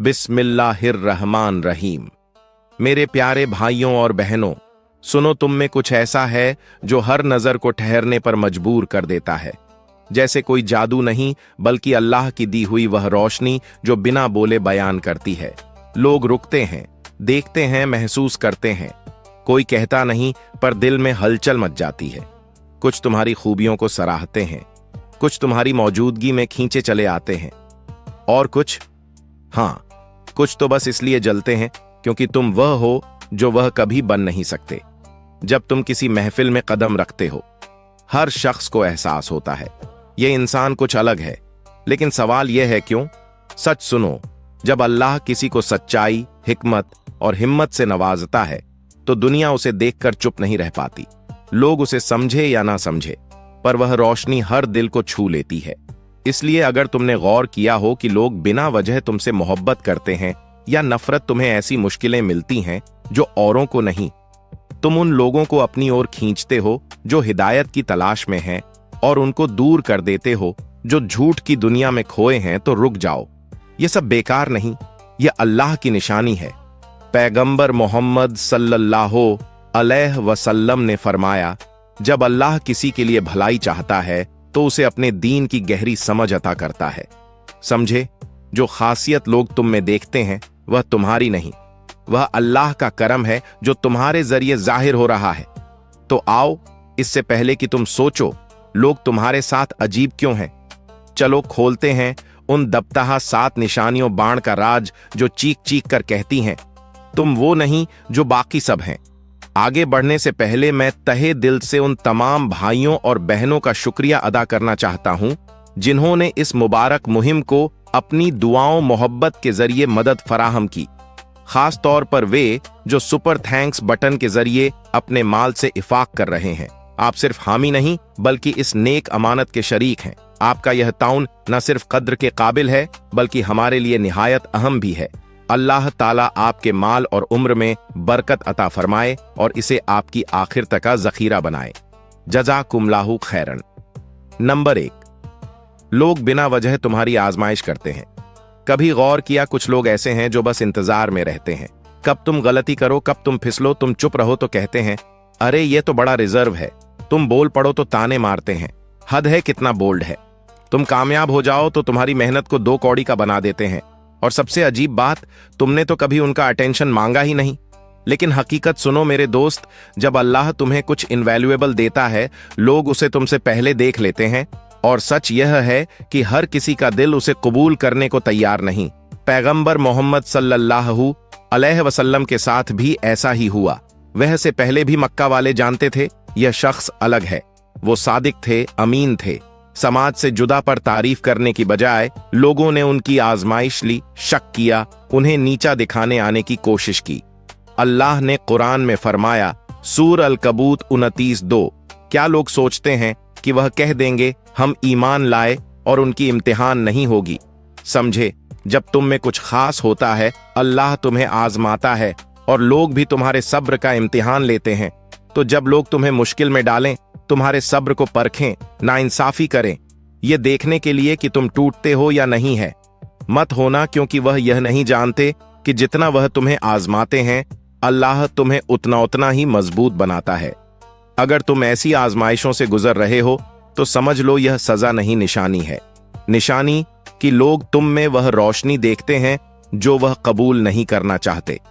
बिस्मिल्लाहिर्रहमानिर्रहीम। मेरे प्यारे भाइयों और बहनों, सुनो, तुम में कुछ ऐसा है जो हर नजर को ठहरने पर मजबूर कर देता है। जैसे कोई जादू नहीं, बल्कि अल्लाह की दी हुई वह रोशनी जो बिना बोले बयान करती है। लोग रुकते हैं, देखते हैं, महसूस करते हैं। कोई कहता नहीं, पर दिल में हलचल मच जाती है। कुछ तुम्हारी खूबियों को सराहते हैं, कुछ तुम्हारी मौजूदगी में खींचे चले आते हैं, और कुछ तो बस इसलिए जलते हैं क्योंकि तुम वह हो जो वह कभी बन नहीं सकते। जब तुम किसी महफिल में कदम रखते हो, हर शख्स को एहसास होता है यह इंसान कुछ अलग है। लेकिन सवाल यह है क्यों? सच सुनो, जब अल्लाह किसी को सच्चाई, हिकमत और हिम्मत से नवाजता है तो दुनिया उसे देखकर चुप नहीं रह पाती। लोग उसे समझे या ना समझे, पर वह रोशनी हर दिल को छू लेती है। इसलिए अगर तुमने गौर किया हो कि लोग बिना वजह तुमसे मोहब्बत करते हैं या नफरत तुम्हें ऐसी मुश्किलें मिलती हैं जो औरों को नहीं, तुम उन लोगों को अपनी ओर खींचते हो जो हिदायत की तलाश में हैं, और उनको दूर कर देते हो जो झूठ की दुनिया में खोए हैं, तो रुक जाओ। यह सब बेकार नहीं, यह अल्लाह की निशानी है। पैगंबर मोहम्मद सल्लल्लाहु अलैहि वसल्लम ने फरमाया, जब अल्लाह किसी के लिए भलाई चाहता है तो उसे अपने दीन की गहरी समझ अता करता है। समझे, जो खासियत लोग तुम में देखते हैं वह तुम्हारी नहीं, वह अल्लाह का करम है जो तुम्हारे जरिए जाहिर हो रहा है। तो आओ, इससे पहले कि तुम सोचो लोग तुम्हारे साथ अजीब क्यों हैं, चलो खोलते हैं उन दबतहा 7 निशानियों बाण का राज जो चीख चीख कर कहती हैं, तुम वो नहीं जो बाकी सब हैं। आगे बढ़ने से पहले मैं तहे दिल से उन तमाम भाइयों और बहनों का शुक्रिया अदा करना चाहता हूं जिन्होंने इस मुबारक मुहिम को अपनी दुआओं, मोहब्बत के जरिए मदद फराहम की। खास तौर पर वे जो सुपर थैंक्स बटन के जरिए अपने माल से इफाक कर रहे हैं। आप सिर्फ हामी नहीं, बल्कि इस नेक अमानत के शरीक हैं। आपका यह ताउन न सिर्फ कद्र के काबिल है, बल्कि हमारे लिए निहायत अहम भी है। अल्लाह ताला आपके माल और उम्र में बरकत अता फरमाए और इसे आपकी आखिर तक का जखीरा बनाए। जज़ाकुमुल्लाहु खैरन। नंबर 1, लोग बिना वजह तुम्हारी आजमाइश करते हैं। कभी गौर किया, कुछ लोग ऐसे हैं जो बस इंतजार में रहते हैं, कब तुम गलती करो, कब तुम फिसलो। तुम चुप रहो तो कहते हैं, अरे ये तो बड़ा रिजर्व है। तुम बोल पड़ो तो ताने मारते हैं, हद है कितना बोल्ड है। तुम कामयाब हो जाओ तो तुम्हारी मेहनत को 2 कौड़ी का बना देते हैं। और सबसे अजीब बात, तुमने तो कभी उनका अटेंशन मांगा ही नहीं। लेकिन हकीकत सुनो मेरे दोस्त, जब अल्लाह तुम्हें कुछ इनवैल्यूएबल देता है, लोग उसे तुमसे पहले देख लेते हैं। और सच यह है कि हर किसी का दिल उसे कबूल करने को तैयार नहीं। पैगंबर मोहम्मद सल्लल्लाहु अलैहि वसल्लम के साथ भी ऐसा ही हुआ। वह से पहले भी मक्का वाले जानते थे यह शख्स अलग है। वो सादिक थे, अमीन थे। समाज से जुदा पर तारीफ करने की बजाय लोगों ने उनकी आजमाइश ली, शक किया, उन्हें नीचा दिखाने आने की कोशिश की। अल्लाह ने कुरान में फरमाया, सूर अल-कबूत 29:2, क्या लोग सोचते हैं कि वह कह देंगे हम ईमान लाए और उनकी इम्तिहान नहीं होगी? समझे, जब तुम में कुछ खास होता है, अल्लाह तुम्हें आजमाता है और लोग भी तुम्हारे सब्र का इम्तिहान लेते हैं। तो जब लोग तुम्हें मुश्किल में डालें, तुम्हारे सब्र को परखें, नाइंसाफी करें, यह देखने के लिए कि तुम टूटते हो या नहीं है। मत होना, क्योंकि वह यह नहीं जानते कि जितना वह तुम्हें आजमाते हैं, अल्लाह तुम्हें उतना ही मजबूत बनाता है। अगर तुम ऐसी आजमाइशों से गुजर रहे हो तो समझ लो यह सजा नहीं, निशानी है। निशानी कि लोग तुम में वह रोशनी देखते हैं जो वह कबूल नहीं करना चाहते।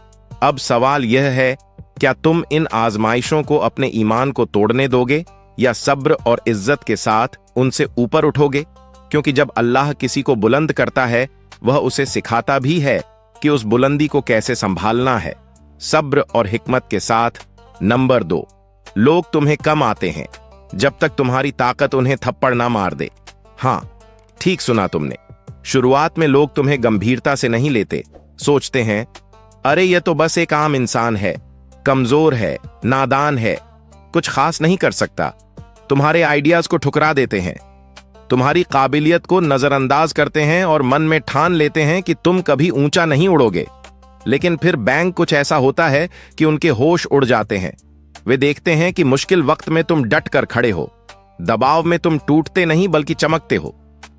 अब सवाल यह है, क्या तुम इन आजमाइशों को अपने ईमान को तोड़ने दोगे या सब्र और इज्जत के साथ उनसे ऊपर उठोगे? क्योंकि जब अल्लाह किसी को बुलंद करता है, वह उसे सिखाता भी है कि उस बुलंदी को कैसे संभालना है, सब्र और हिकमत के साथ। नंबर 2, लोग तुम्हें कम आते हैं जब तक तुम्हारी ताकत उन्हें थप्पड़ ना मार दे। हाँ, ठीक सुना तुमने। शुरुआत में लोग तुम्हें गंभीरता से नहीं लेते, सोचते हैं अरे यह तो बस एक आम इंसान है, कमजोर है, नादान है, कुछ खास नहीं कर सकता। तुम्हारे आइडियाज को ठुकरा देते हैं, तुम्हारी काबिलियत को नजरअंदाज करते हैं और मन में ठान लेते हैं कि तुम कभी ऊंचा नहीं उड़ोगे। लेकिन फिर बैंक कुछ ऐसा होता है कि उनके होश उड़ जाते हैं। वे देखते हैं कि मुश्किल वक्त में तुम डट कर खड़े हो, दबाव में तुम टूटते नहीं बल्कि चमकते हो।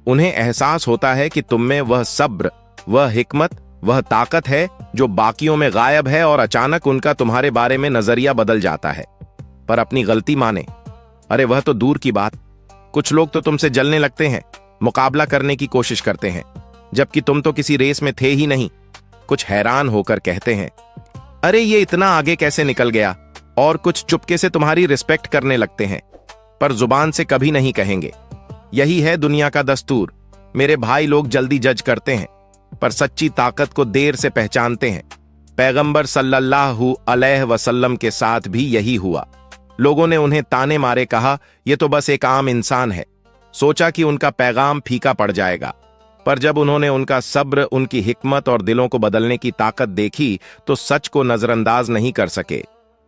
उन्हें एहसास होता है कि तुम में वह सब्र, वह हिकमत वह ताकत है जो बाकियों में गायब है और अचानक उनका तुम्हारे बारे में नजरिया बदल जाता है, पर अपनी गलती माने। अरे वह तो दूर की बात, कुछ लोग तो तुमसे जलने लगते हैं, मुकाबला करने की कोशिश करते हैं, जबकि तुम तो किसी रेस में थे ही नहीं। कुछ हैरान होकर कहते हैं, अरे ये इतना आगे कैसे निकल गया, और कुछ चुपके से तुम्हारी रिस्पेक्ट करने लगते हैं, पर जुबान से कभी नहीं कहेंगे। यही है दुनिया का दस्तूर। मेरे भाई, लोग जल्दी जज करते हैं, पर सच्ची ताकत को देर से पहचानते हैं। पैगंबर सल्लल्लाहु अलैहि वसल्लम के साथ भी यही हुआ। लोगों ने उन्हें ताने मारे कहा, यह तो बस एक आम इंसान है। सोचा कि उनका पैगाम फीका पड़ जाएगा, पर जब उन्होंने उनका सब्र, उनकी हिकमत और दिलों को बदलने की ताकत देखी तो सच को नजरअंदाज नहीं कर सके।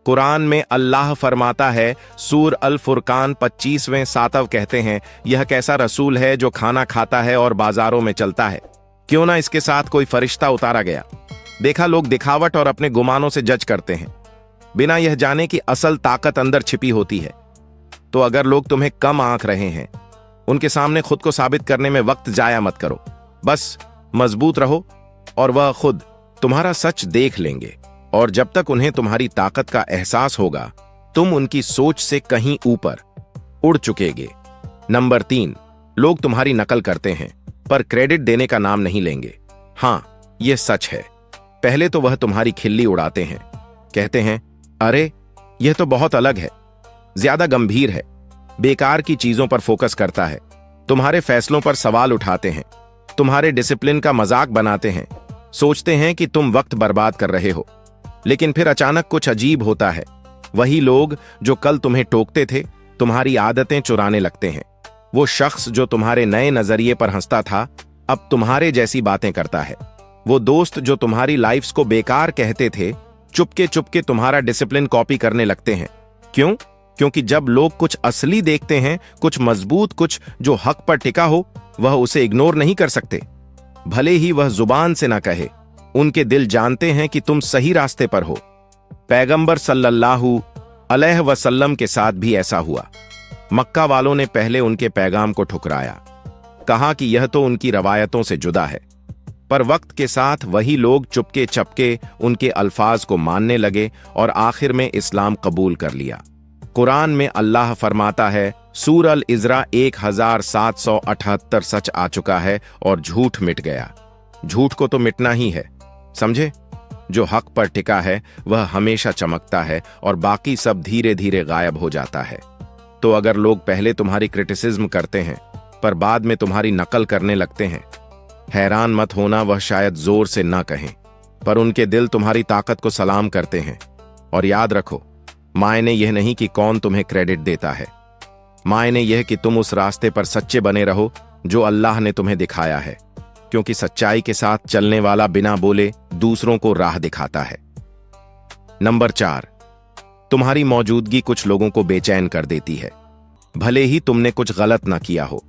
कुरान में अल्लाह फरमाता है, सूर अल फुरकान 25वें सातव कहते हैं, यह कैसा रसूल है जो खाना खाता है और बाजारों में चलता है, क्यों ना इसके साथ कोई फरिश्ता उतारा गया। देखा, लोग दिखावट और अपने गुमानों से जज करते हैं, बिना यह जाने कि असल ताकत अंदर छिपी होती है। तो अगर लोग तुम्हें कम आंक रहे हैं, उनके सामने खुद को साबित करने में वक्त जाया मत करो। बस मजबूत रहो और वह खुद तुम्हारा सच देख लेंगे। और जब तक उन्हें तुम्हारी ताकत का एहसास होगा, तुम उनकी सोच से कहीं ऊपर उड़ चुकेगे। नंबर 3, लोग तुम्हारी नकल करते हैं पर क्रेडिट देने का नाम नहीं लेंगे। हां, यह सच है। पहले तो वह तुम्हारी खिल्ली उड़ाते हैं, कहते हैं, अरे यह तो बहुत अलग है, ज्यादा गंभीर है, बेकार की चीजों पर फोकस करता है, तुम्हारे फैसलों पर सवाल उठाते हैं, तुम्हारे डिसिप्लिन का मजाक बनाते हैं, सोचते हैं कि तुम वक्त बर्बाद कर रहे हो। लेकिन फिर अचानक कुछ अजीब होता है। वही लोग जो कल तुम्हें टोकते थे, तुम्हारी आदतें चुराने लगते हैं। वो शख्स जो तुम्हारे नए नजरिए पर हंसता था, अब तुम्हारे जैसी बातें करता है। वो दोस्त जो तुम्हारी लाइफ्स को बेकार कहते थे, चुपके चुपके तुम्हारा डिसिप्लिन कॉपी करने लगते हैं। क्यों? क्योंकि जब लोग कुछ असली देखते हैं, कुछ मजबूत, कुछ जो हक पर टिका हो, वह उसे इग्नोर नहीं कर सकते। भले ही वह जुबान से ना कहे, उनके दिल जानते हैं कि तुम सही रास्ते पर हो। पैगंबर सल्लल्लाहु अलैहि वसल्लम के साथ भी ऐसा हुआ। मक्का वालों ने पहले उनके पैगाम को ठुकराया, कहा कि यह तो उनकी रवायतों से जुदा है, पर वक्त के साथ वही लोग चुपके चपके उनके अल्फाज को मानने लगे और आखिर में इस्लाम कबूल कर लिया। कुरान में अल्लाह फरमाता है, सूर अल इजरा 1778 सच आ चुका है और झूठ मिट गया। झूठ को तो मिटना ही है, समझे? जो हक पर टिका है वह हमेशा चमकता है और बाकी सब धीरे धीरे गायब हो जाता है। तो अगर लोग पहले तुम्हारी क्रिटिसिज्म करते हैं पर बाद में तुम्हारी नकल करने लगते हैं, हैरान मत होना। वह शायद जोर से ना कहें, पर उनके दिल तुम्हारी ताकत को सलाम करते हैं। और याद रखो, मायने यह नहीं कि कौन तुम्हें क्रेडिट देता है, मायने यह कि तुम उस रास्ते पर सच्चे बने रहो जो अल्लाह ने तुम्हें दिखाया है, क्योंकि सच्चाई के साथ चलने वाला बिना बोले दूसरों को राह दिखाता है। नंबर 4, तुम्हारी मौजूदगी कुछ लोगों को बेचैन कर देती है, भले ही तुमने कुछ गलत ना किया हो।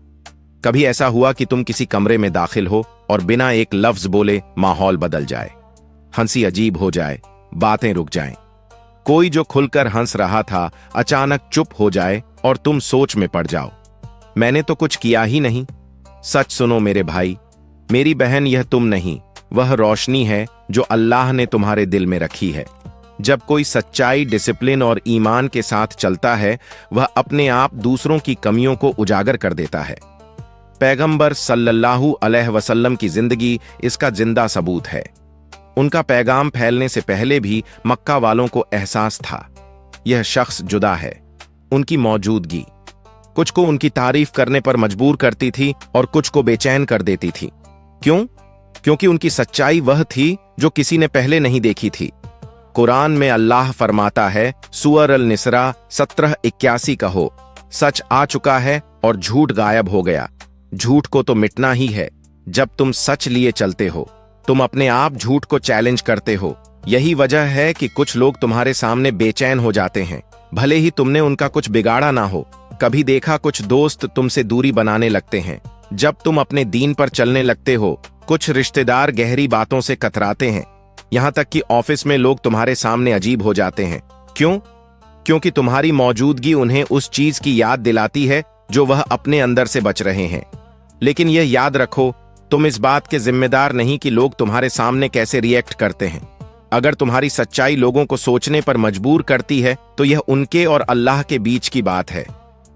कभी ऐसा हुआ कि तुम किसी कमरे में दाखिल हो और बिना एक लफ्ज बोले माहौल बदल जाए, हंसी अजीब हो जाए, बातें रुक जाएं। कोई जो खुलकर हंस रहा था अचानक चुप हो जाए और तुम सोच में पड़ जाओ, मैंने तो कुछ किया ही नहीं। सच सुनो मेरे भाई, मेरी बहन, यह तुम नहीं, वह रोशनी है जो अल्लाह ने तुम्हारे दिल में रखी है। जब कोई सच्चाई, डिसिप्लिन और ईमान के साथ चलता है, वह अपने आप दूसरों की कमियों को उजागर कर देता है। पैगंबर सल्लल्लाहु अलैहि वसल्लम की जिंदगी इसका जिंदा सबूत है। उनका पैगाम फैलने से पहले भी मक्का वालों को एहसास था, यह शख्स जुदा है। उनकी मौजूदगी कुछ को उनकी तारीफ करने पर मजबूर करती थी और कुछ को बेचैन कर देती थी। क्यों? क्योंकि उनकी सच्चाई वह थी जो किसी ने पहले नहीं देखी थी। कुरान में अल्लाह फरमाता है, सूअर अल निसरा 1781 कहो, सच आ चुका है और झूठ गायब हो गया। झूठ को तो मिटना ही है। जब तुम सच लिए चलते हो, तुम अपने आप झूठ को चैलेंज करते हो। यही वजह है कि कुछ लोग तुम्हारे सामने बेचैन हो जाते हैं, भले ही तुमने उनका कुछ बिगाड़ा ना हो। कभी देखा, कुछ दोस्त तुमसे दूरी बनाने लगते हैं जब तुम अपने दीन पर चलने लगते हो। कुछ रिश्तेदार गहरी बातों से कतराते हैं, यहां तक कि ऑफिस में लोग तुम्हारे सामने अजीब हो जाते हैं। क्यों? क्योंकि तुम्हारी मौजूदगी उन्हें उस चीज की याद दिलाती है जो वह अपने अंदर से बच रहे हैं। लेकिन यह याद रखो, तुम इस बात के जिम्मेदार नहीं कि लोग तुम्हारे सामने कैसे रिएक्ट करते हैं। अगर तुम्हारी सच्चाई लोगों को सोचने पर मजबूर करती है तो यह उनके और अल्लाह के बीच की बात है।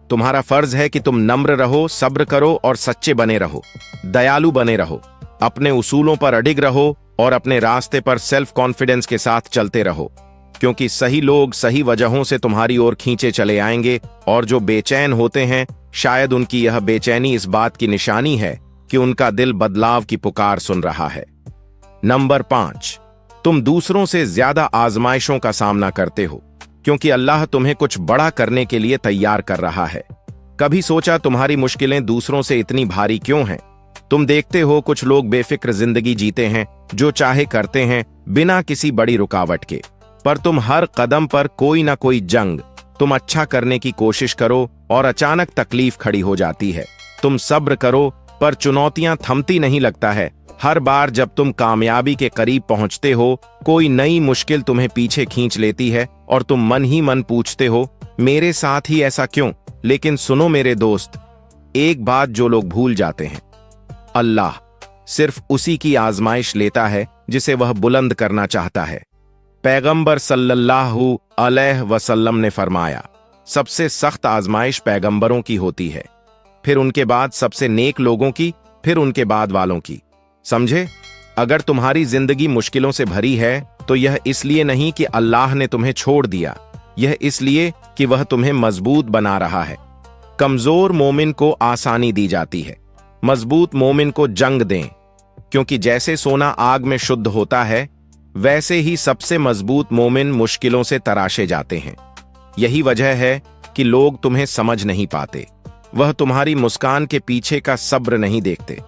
तुम्हारा फर्ज है कि तुम नम्र रहो, सब्र करो और सच्चे बने रहो, दयालु बने रहो, अपने उसूलों पर अडिग रहो और अपने रास्ते पर सेल्फ कॉन्फिडेंस के साथ चलते रहो, क्योंकि सही लोग सही वजहों से तुम्हारी ओर खींचे चले आएंगे और जो बेचैन होते हैं शायद उनकी यह बेचैनी इस बात की निशानी है कि उनका दिल बदलाव की पुकार सुन रहा है। नंबर 5, तुम दूसरों से ज्यादा आजमाइशों का सामना करते हो क्योंकि अल्लाह तुम्हें कुछ बड़ा करने के लिए तैयार कर रहा है। कभी सोचा तुम्हारी मुश्किलें दूसरों से इतनी भारी क्यों हैं? तुम देखते हो कुछ लोग बेफिक्र जिंदगी जीते हैं, जो चाहे करते हैं बिना किसी बड़ी रुकावट के, पर तुम हर कदम पर कोई ना कोई जंग, तुम अच्छा करने की कोशिश करो और अचानक तकलीफ खड़ी हो जाती है। तुम सब्र करो पर चुनौतियां थमती नहीं लगता है। हर बार जब तुम कामयाबी के करीब पहुंचते हो कोई नई मुश्किल तुम्हें पीछे खींच लेती है और तुम मन ही मन पूछते हो मेरे साथ ही ऐसा क्यों? लेकिन सुनो मेरे दोस्त, एक बात जो लोग भूल जाते हैं, अल्लाह सिर्फ उसी की आजमाइश लेता है जिसे वह बुलंद करना चाहता है। पैगंबर सल्लल्लाहु अलैहि वसल्लम ने फरमाया, सबसे सख्त आजमाइश पैगंबरों की होती है, फिर उनके बाद सबसे नेक लोगों की, फिर उनके बाद वालों की। समझे? अगर तुम्हारी जिंदगी मुश्किलों से भरी है तो यह इसलिए नहीं कि अल्लाह ने तुम्हें छोड़ दिया, यह इसलिए कि वह तुम्हें मजबूत बना रहा है। कमजोर मोमिन को आसानी दी जाती है, मजबूत मोमिन को जंग दें, क्योंकि जैसे सोना आग में शुद्ध होता है वैसे ही सबसे मजबूत मोमिन मुश्किलों से तराशे जाते हैं। यही वजह है कि लोग तुम्हें समझ नहीं पाते। वह तुम्हारी मुस्कान के पीछे का सब्र नहीं देखते,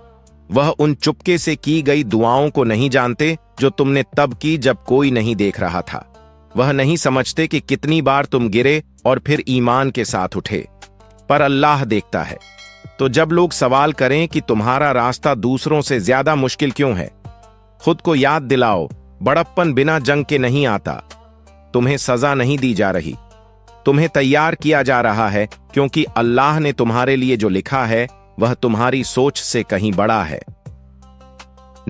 वह उन चुपके से की गई दुआओं को नहीं जानते जो तुमने तब की जब कोई नहीं देख रहा था। वह नहीं समझते कि कितनी बार तुम गिरे और फिर ईमान के साथ उठे, पर अल्लाह देखता है। तो जब लोग सवाल करें कि तुम्हारा रास्ता दूसरों से ज्यादा मुश्किल क्यों है, खुद को याद दिलाओ, बड़प्पन बिना जंग के नहीं आता। तुम्हें सजा नहीं दी जा रही, तुम्हें तैयार किया जा रहा है, क्योंकि अल्लाह ने तुम्हारे लिए जो लिखा है वह तुम्हारी सोच से कहीं बड़ा है।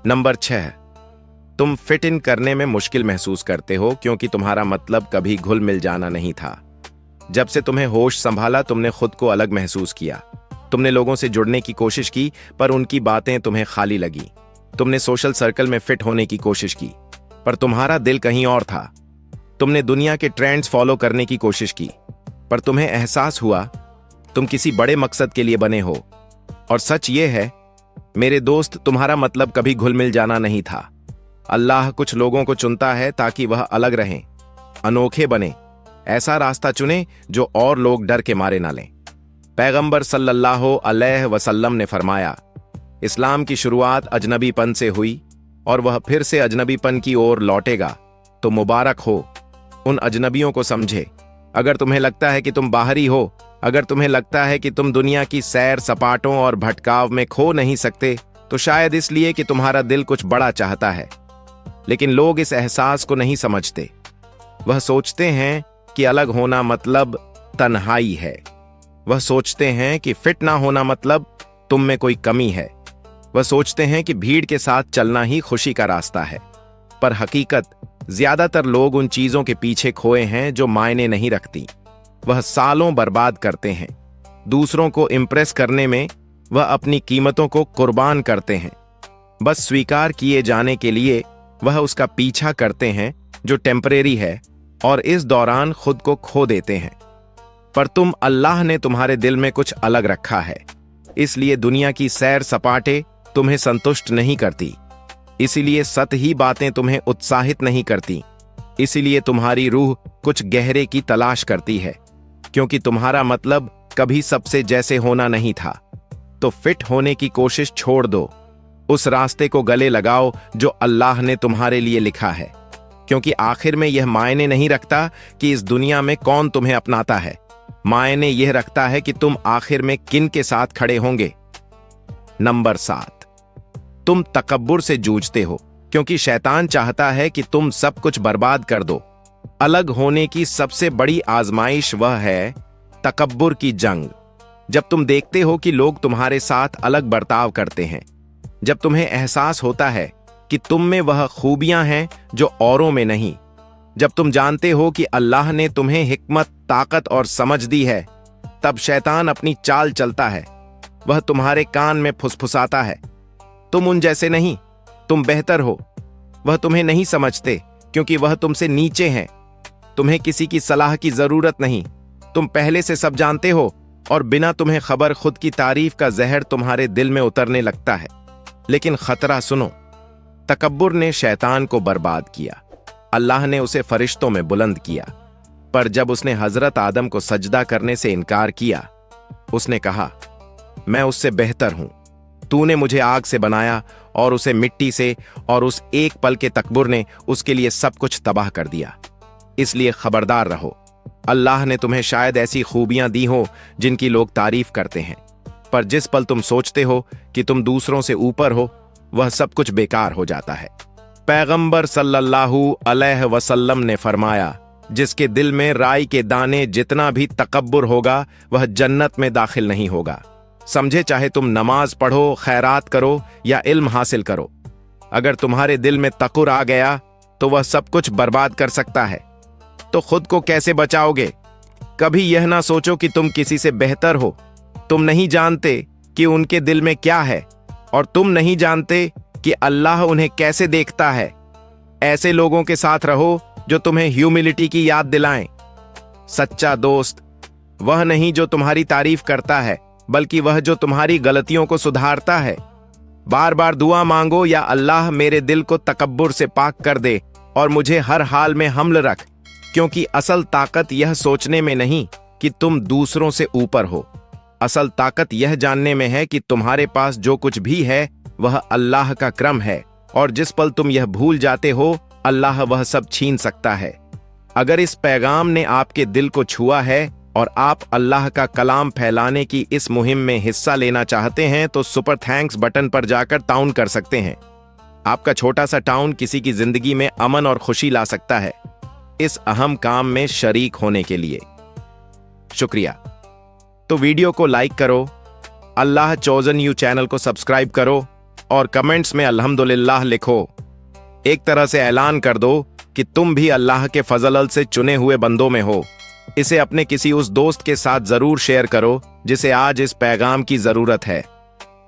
नंबर 6, तुम फिट इन करने में मुश्किल महसूस करते हो क्योंकि तुम्हारा मतलब कभी घुल मिल जाना नहीं था। जब से तुम्हें होश संभाला तुमने खुद को अलग महसूस किया। तुमने लोगों से जुड़ने की कोशिश की पर उनकी बातें तुम्हें खाली लगी। तुमने सोशल सर्कल में फिट होने की कोशिश की पर तुम्हारा दिल कहीं और था। तुमने दुनिया के ट्रेंड्स फॉलो करने की कोशिश की पर तुम्हें एहसास हुआ तुम किसी बड़े मकसद के लिए बने हो। और सच ये है मेरे दोस्त, तुम्हारा मतलब कभी घुल मिल जाना नहीं था। अल्लाह कुछ लोगों को चुनता है ताकि वह अलग रहें, अनोखे बने, ऐसा रास्ता चुने जो और लोग डर के मारे ना लें। पैगंबर सल्लल्लाहु अलैहि वसल्लम ने फरमाया, इस्लाम की शुरुआत अजनबीपन से हुई और वह फिर से अजनबीपन की ओर लौटेगा, तो मुबारक हो उन अजनबियों को समझे। अगर तुम्हें लगता है कि तुम बाहरी हो, अगर तुम्हें लगता है कि तुम दुनिया की सैर सपाटों और भटकाव में खो नहीं सकते, तो शायद इसलिए कि तुम्हारा दिल कुछ बड़ा चाहता है। लेकिन लोग इस एहसास को नहीं समझते। वह सोचते हैं कि अलग होना मतलब तन्हाई है। वह सोचते हैं कि फिट ना होना मतलब तुम में कोई कमी है। वह सोचते हैं कि भीड़ के साथ चलना ही खुशी का रास्ता है। पर हकीकत, ज्यादातर लोग उन चीजों के पीछे खोए हैं जो मायने नहीं रखती। वह सालों बर्बाद करते हैं। दूसरों को इम्प्रेस करने में वह अपनी कीमतों को कुर्बान करते हैं। बस स्वीकार किए जाने के लिए वह उसका पीछा करते हैं जो टेम्परेरी है और इस दौरान खुद को खो देते हैं। पर अल्लाह ने तुम्हारे दिल में कुछ अलग रखा है, इसलिए दुनिया की सैर सपाटे तुम्हें संतुष्ट नहीं करती। इसीलिए सतही बातें तुम्हें उत्साहित नहीं करती। इसीलिए तुम्हारी रूह कुछ गहरे की तलाश करती है, क्योंकि तुम्हारा मतलब कभी सबसे जैसे होना नहीं था। तो फिट होने की कोशिश छोड़ दो, उस रास्ते को गले लगाओ जो अल्लाह ने तुम्हारे लिए लिखा है, क्योंकि आखिर में यह मायने नहीं रखता कि इस दुनिया में कौन तुम्हें अपनाता है। मायने यह रखता है कि तुम आखिर में किन के साथ खड़े होंगे। नंबर 7, तुम तकब्बुर से जूझते हो क्योंकि शैतान चाहता है कि तुम सब कुछ बर्बाद कर दो। अलग होने की सबसे बड़ी आजमाइश वह है तकब्बुर की जंग। जब तुम देखते हो कि लोग तुम्हारे साथ अलग बर्ताव करते हैं, जब तुम्हें एहसास होता है कि तुम में वह खूबियां हैं जो औरों में नहीं, जब तुम जानते हो कि अल्लाह ने तुम्हें हिकमत, ताकत और समझ दी है, तब शैतान अपनी चाल चलता है। वह तुम्हारे कान में फुसफुसाता है, तुम उन जैसे नहीं, तुम बेहतर हो। वह तुम्हें नहीं समझते क्योंकि वह तुमसे नीचे हैं। तुम्हें किसी की सलाह की जरूरत नहीं, तुम पहले से सब जानते हो और बिना तुम्हें खबर खुद की तारीफ का जहर तुम्हारे दिल में उतरने लगता है। लेकिन खतरा सुनो, तकब्बुर ने शैतान को बर्बाद किया। अल्लाह ने उसे फरिश्तों में बुलंद किया, पर जब उसने हजरत आदम को सजदा करने से इनकार किया, उसने कहा, मैं उससे बेहतर हूं। तूने मुझे आग से बनाया और उसे मिट्टी से, और उस एक पल के तकब्बुर ने उसके लिए सब कुछ तबाह कर दिया। इसलिए खबरदार रहो। अल्लाह ने तुम्हें शायद ऐसी खूबियां दी हो जिनकी लोग तारीफ करते हैं, पर जिस पल तुम सोचते हो कि तुम दूसरों से ऊपर हो, वह सब कुछ बेकार हो जाता है। पैगंबर सल्लल्लाहु अलैहि वसल्लम ने फरमाया, जिसके दिल में राई के दाने जितना भी तकब्बुर होगा, वह जन्नत में दाखिल नहीं होगा। समझे, चाहे तुम नमाज पढ़ो, खैरात करो या इल्म हासिल करो, अगर तुम्हारे दिल में तकुर आ गया तो वह सब कुछ बर्बाद कर सकता है। तो खुद को कैसे बचाओगे? कभी यह ना सोचो कि तुम किसी से बेहतर हो। तुम नहीं जानते कि उनके दिल में क्या है, और तुम नहीं जानते कि अल्लाह उन्हें कैसे देखता है। ऐसे लोगों के साथ रहो जो तुम्हें ह्यूमिलिटी की याद दिलाएं। सच्चा दोस्त वह नहीं जो तुम्हारी तारीफ करता है, बल्कि वह जो तुम्हारी गलतियों को सुधारता है। बार बार दुआ मांगो, या अल्लाह मेरे दिल को तकब्बुर से पाक कर दे और मुझे हर हाल में हम्ल रख, क्योंकि असल ताकत यह सोचने में नहीं कि तुम दूसरों से ऊपर हो। असल ताकत यह जानने में है कि तुम्हारे पास जो कुछ भी है वह अल्लाह का करम है, और जिस पल तुम यह भूल जाते हो, अल्लाह वह सब छीन सकता है। अगर इस पैगाम ने आपके दिल को छुआ है और आप अल्लाह का कलाम फैलाने की इस मुहिम में हिस्सा लेना चाहते हैं, तो सुपर थैंक्स बटन पर जाकर टाउन कर सकते हैं। आपका छोटा सा टाउन किसी की जिंदगी में अमन और खुशी ला सकता है। इस अहम काम में शरीक होने के लिए शुक्रिया। तो वीडियो को लाइक करो, अल्लाह चोजन यू चैनल को सब्सक्राइब करो और कमेंट्स में अल्हम्दुलिल्लाह लिखो। एक तरह से ऐलान कर दो कि तुम भी अल्लाह के फजल से चुने हुए बंदों में हो। इसे अपने किसी उस दोस्त के साथ जरूर शेयर करो जिसे आज इस पैगाम की जरूरत है।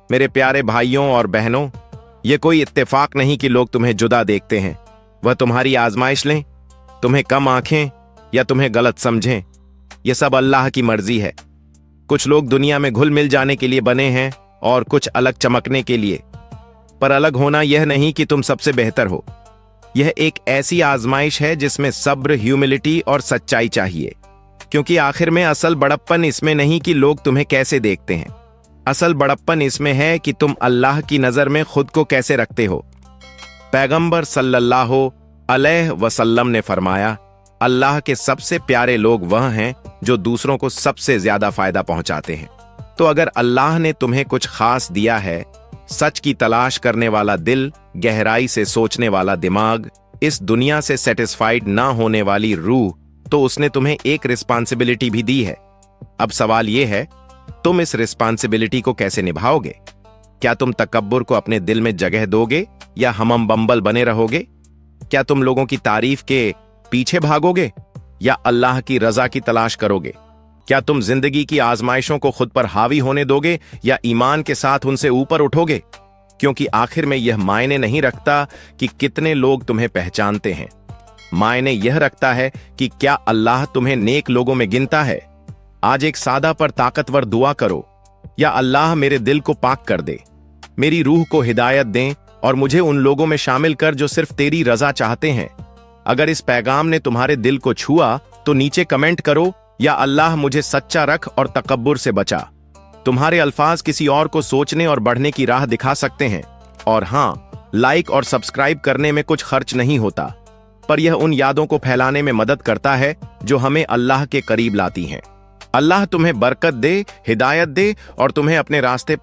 मेरे प्यारे भाइयों और बहनों, यह कोई इत्तेफाक नहीं कि लोग तुम्हें जुदा देखते हैं। वह तुम्हारी आजमाइश लें, तुम्हें कम आंखें या तुम्हें गलत समझें, यह सब अल्लाह की मर्जी है। कुछ लोग दुनिया में घुल मिल जाने के लिए बने हैं और कुछ अलग चमकने के लिए, पर अलग होना यह नहीं कि तुम सबसे बेहतर हो। यह एक ऐसी आजमाइश है जिसमें सब्र, ह्यूमिलिटी और सच्चाई चाहिए, क्योंकि आखिर में असल बड़प्पन इसमें नहीं कि लोग तुम्हें कैसे देखते हैं। असल बड़प्पन इसमें है कि तुम अल्लाह की नजर में खुद को कैसे रखते हो। पैगंबर सल्लल्लाहु अलैहि वसल्लम ने फरमाया, अल्लाह के सबसे प्यारे लोग वह हैं जो दूसरों को सबसे ज्यादा फायदा पहुंचाते हैं। तो अगर अल्लाह ने तुम्हें कुछ खास दिया है, सच की तलाश करने वाला दिल, गहराई से सोचने वाला दिमाग, इस दुनिया से सेटिस्फाइड ना होने वाली रूह, तो उसने तुम्हें एक रिस्पांसिबिलिटी भी दी है। अब सवाल यह है, तुम इस रिस्पांसिबिलिटी को कैसे निभाओगे? क्या तुम तकब्बुर को अपने दिल में जगह दोगे या हमम बम्बल बने रहोगे? क्या तुम लोगों की तारीफ के पीछे भागोगे या अल्लाह की रजा की तलाश करोगे? क्या तुम जिंदगी की आजमाइशों को खुद पर हावी होने दोगे या ईमान के साथ उनसे ऊपर उठोगे? क्योंकि आखिर में यह मायने नहीं रखता कि कितने लोग तुम्हें पहचानते हैं, मायने यह रखता है कि क्या अल्लाह तुम्हें नेक लोगों में गिनता है। आज एक सादा पर ताकतवर दुआ करो, या अल्लाह मेरे दिल को पाक कर दे, मेरी रूह को हिदायत दें और मुझे उन लोगों में शामिल कर जो सिर्फ तेरी रजा चाहते हैं। अगर इस पैगाम ने तुम्हारे दिल को छुआ तो नीचे कमेंट करो, या अल्लाह मुझे सच्चा रख और तकब्बुर से बचा। तुम्हारे अल्फाज किसी और को सोचने और बढ़ने की राह दिखा सकते हैं। और हाँ, लाइक और सब्सक्राइब करने में कुछ खर्च नहीं होता, पर यह उन यादों को फैलाने में मदद करता है जो हमें अल्लाह के करीब लाती हैं। अल्लाह तुम्हें बरकत दे, हिदायत दे और तुम्हें अपने रास्ते